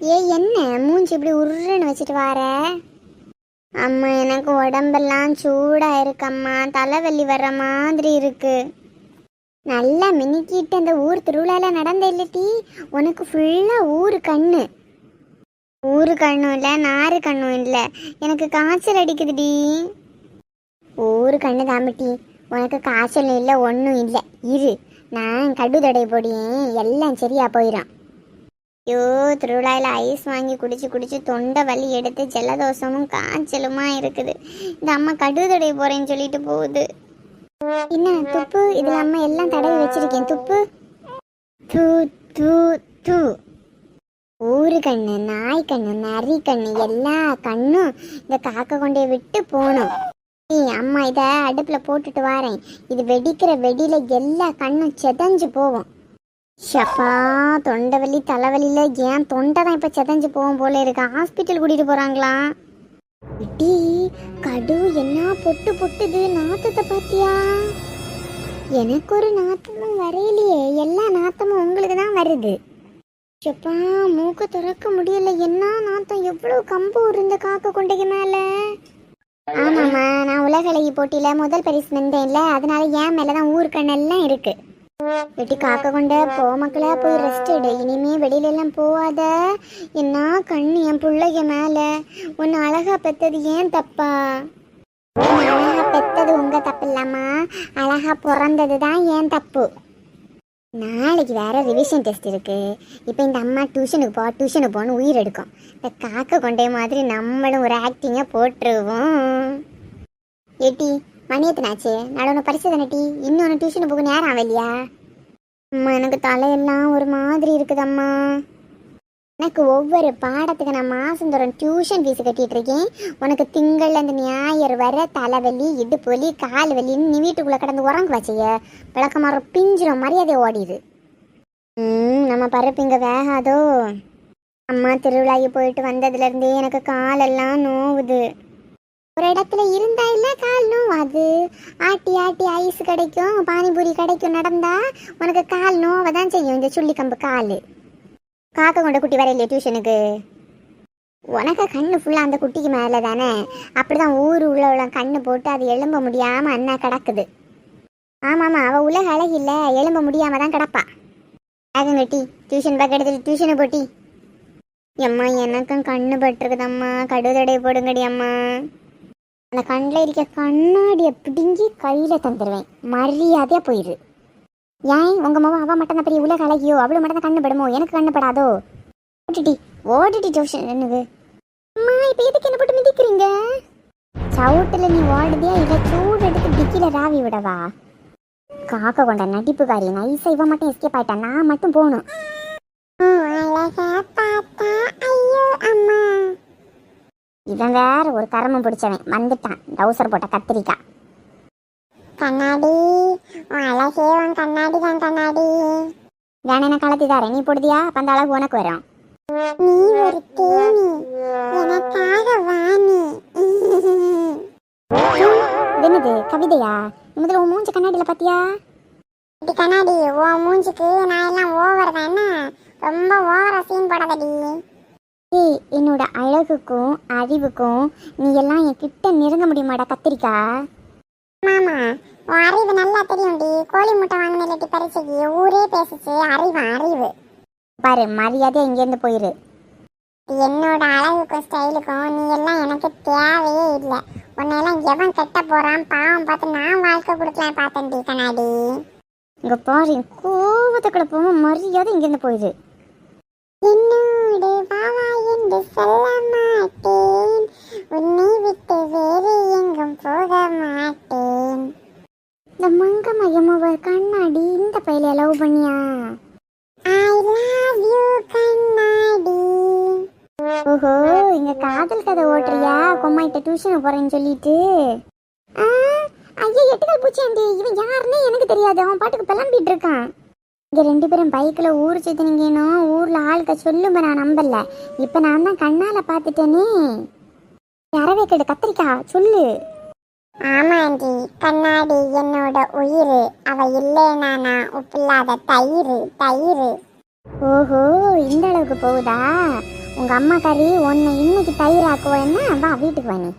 ஏ என்ன மூஞ்சி இப்படி உருன்னு வச்சுட்டு வார? அம்மா எனக்கு உடம்பெல்லாம் சூடா இருக்கம்மா, தலைவலி வர்ற மாதிரி இருக்கு. நல்லா மினிக்கிட்டு அந்த ஊர் திருவிழால நடந்த இல்லட்டி, உனக்கு ஃபுல்லா ஊரு கண்ணு. ஊரு கண்ணும் இல்லை, நாறு கண்ணும் இல்லை, எனக்கு காய்ச்சல் அடிக்குதுடி. ஊரு கண்ணு தாமட்டி, உனக்கு காய்ச்சல் இல்லை ஒன்றும் இல்லை. இரு, நான் கடுதடை பொடியேன், எல்லாம் சரியா போயிடும். ஐயோ, திருவிழாவில் ஐஸ் வாங்கி குடிச்சு குடிச்சு தொண்டை வலி எடுத்து ஜலதோஷமும் காய்ச்சலுமா இருக்குது. இந்த அம்மா கடுதடை போறேன்னு சொல்லிட்டு போகுது. என்ன துப்பு, இதுல அம்மா எல்லாம் தடவி வச்சிருக்கேன். துப்பு. தூ தூ தூ. ஊரு கண்ணு, நாய் கண்ணு, நரி கண்ணு, எல்லா கண்ணும் இந்த காக்கை கொண்டே விட்டு போகணும். அம்மா இதை அடுப்புல போட்டுட்டு வாரேன். இது வெடிக்கிற வெடியில எல்லா கண்ணும் செதஞ்சு போகும். ஷப்பா, தொண்டை வலி தலைவலியில ஏன் தொண்டை தான் இப்ப செதஞ்சு போகும் போல இருக்கு. ஹாஸ்பிட்டல் கூட்டிட்டு போறாங்களா? இடி கடு என்ன பொட்டு பொட்டுது. நாத்தத்தை பாத்தியா? எனக்கு ஒரு நாத்தமும் வரையிலையே, எல்லா நாத்தமும் உங்களுக்கு தான் வருது. ஷப்பா, மூக்க திறக்க முடியல. என்ன நாத்தம், எவ்வளவு கம்பு இருந்த காக்க கொண்டைக்கு மேல. ஆமாம்மா, நான் உலக அழகி போட்டியில முதல் பரிசு வந்தேன்ல, அதனால ஏன் மேலதான் ஊர்கண்ணெல்லாம் இருக்கு. வெட்டி காக்க கொண்ட போ மக்களா, போய் ரெஸ்ட் எடு. இனிமே வெளியில எல்லாம் போவாத. என்ன கண்ணு என் பிள்ளைக மேல. உன்னை அழகா பெத்தது ஏன் தப்பா? அழகா பெத்தது உங்க தப்பு இல்லாமா, அழகா பிறந்தது தான் ஏன் தப்பு. நாளைக்கு வேற ரிவிஷன் டெஸ்ட் இருக்கு. இப்போ இந்த அம்மா டியூஷனுக்கு போன்னு உயிர் எடுக்கும். இந்த காக்க கொண்டே மாதிரி நம்மளும் ஒரு ஆக்டிங்கா போட்டுருவோம். ஏட்டி மணி எத்தனாச்சு? நடுவன பரிசு தானே டி, இன்னொன்று டியூஷன் போக நேரம் ஆகலையா? அம்மா எனக்கு தலையெல்லாம் ஒரு மாதிரி இருக்குதம்மா. எனக்கு ஒவ்வொரு பாடத்துக்கு நான் மாசந்தோறும் டியூஷன் ஃபீஸ் கட்டிட்டு இருக்கேன். உனக்கு திங்கள் அந்த ஞாயிறு வர தலைவலி, இடுப்பு வலி, கால் வலின்னு நீ வீட்டுக்குள்ள கடந்து உறங்க வச்சிய விளக்கமாற பிஞ்சிரும், மரியாதை ஓடிது. நம்ம பருப்பு இங்கே வேகாதோ? அம்மா திருவிழாக்கு போயிட்டு வந்ததுல இருந்தே எனக்கு காலெல்லாம் நோவுது. ஒரு இடத்துல இருந்தா இல்ல கால் நோவாது. ஆட்டி ஆட்டி ஐஸ் கிடைக்கும், பானிபூரி கிடைக்கும் நடந்தா உனக்கு கால் நோவதான் செய்யும். இந்த சுள்ளி கம்பு கால். காக்க கொண்ட குட்டி வரையில டியூஷனுக்கு. உனக்கு கண்ணு ஃபுல்லா அந்த குட்டிக்கு மேல தானே. அப்படிதான் ஊர் உள்ள கண்ணு போட்டு அது எழும்ப முடியாம அண்ணா கிடக்குது. ஆமாமா, அவ உலக அழகி இல்ல, எழும்ப முடியாம தான் கிடப்பா. ஆகங்கட்டி டியூஷன் பேக் எடுத்துட்டு டியூஷனை போட்டி. அம்மா எனக்கும் கண்ணு பட்டிருக்குதம்மா, கடுதடை போடுங்கடி அம்மா. அந்த கண்ணில் இருக்க கண்ணாடியை பிடுங்கி கையில் தந்துடுவேன், மரியாதையாக போயிடு. ஏன் உங்கள் மாவா அவள் மட்டும் தான் பெரிய உலக அழகியோ, அவ்வளோ மட்டும் தான் கண்ணு படுமோ, எனக்கு கண்ணு படாதோ? ஓடிட்டி டியூஷன் என்னது? அம்மா இப்போ எதுக்கு என்ன போட்டு மிதிக்கிறீங்க? சவுட்டில் நீ ஓடுதியா இல்லை சூடு எடுத்து டிக்கில ராவி விடவா? காக்க கொண்ட நடிப்புக்காரி நைஸா இவன் மட்டும் எஸ்கேப் ஆயிட்டான், நான் மட்டும் போகணும். இவன் வேற ஒரு கரமம் பிடிச்சவன் வந்துட்டான், டவுசர் போட்ட கத்திரிக்காய். கண்ணாடி அழகே, உன் கண்ணாடி தான் கண்ணாடி. வேணா கலத்தி தாரேன், நீ போடுதியா? அப்ப அந்த அழகு உனக்கு வரும். நீ ஒரு தேனி, எனக்காக வாணி. என்னது கவிதையா? முதல்ல உன் மூஞ்சி கண்ணாடியில பாத்தியா? கண்ணாடி உன் மூஞ்சிக்கு நான் எல்லாம் ஓவர் தானே, ரொம்ப ஓவரா சீன் போடாதடி. என்னோட அழகுக்கும் அறிவுக்கும் நீ எல்லாம் என் கிட்ட நெருங்க முடியுமாடா கத்திரிக்கா? மாமா உன் அறிவு நல்லா தெரியும்டி. கோழி முட்டை வாங்கினி பரிசைக்கு ஊரே பேசிச்சு அறிவு. பாரு, மரியாதை இங்கேருந்து போயிரு. என்னோட அழகுக்கும் ஸ்டைலுக்கும் நீ எல்லாம் எனக்கு தேவையே இல்லை. உன்னையெல்லாம் எவன் கெட்ட போறான் பாவம் பார்த்து நான் வாழ்க்கை கொடுக்கலாம் பார்த்தேன்டி கண்ணாடி. இங்க பாரு, கோவத்துக்குள்ள போவோம், மரியாதை இங்கேருந்து போயிரு. என்னோடு வாவா என்று சொல்ல மாட்டேன், உன்னை விட்டு வேறு எங்கும் போக மாட்டேன். இந்த மங்க மயமுவ கண்ணாடி இந்த பையில லவ் பண்ணியா? ஐ லவ் யூ கண்ணாடி. ஓஹோ, இங்க காதல் கதை ஓட்டுறியா? கொம்மாயிட்ட டியூஷன் போறேன்னு சொல்லிட்டு. ஐயா எட்டுக்கால் பூச்சாண்டி, இவன் யாருன்னே எனக்கு தெரியாது. அவன் பாட்டுக்கு பிளம்பிட்டு இருக்கான். இங்கே ரெண்டு பேரும் பைக்கில் ஊர் சுற்றினீங்கன்னு ஊரில் ஆளுக்க சொல்லும்ப, நான் நம்பல. இப்போ நான் தான் கண்ணால் பார்த்துட்டேனே. அறவே கேடு கத்திரிக்கா சொல்லு. ஆமா ஆண்டி, கண்ணாடி என்னோட உயிர். அவ இல்லைனா நான் உப்பில்லாத தயிர். ஓஹோ, இந்த அளவுக்கு போகுதா? உங்கள் அம்மா கறி உன்னை இன்னைக்கு தயிர் ஆக்குவோன்னா வா வீட்டுக்கு வா நீ.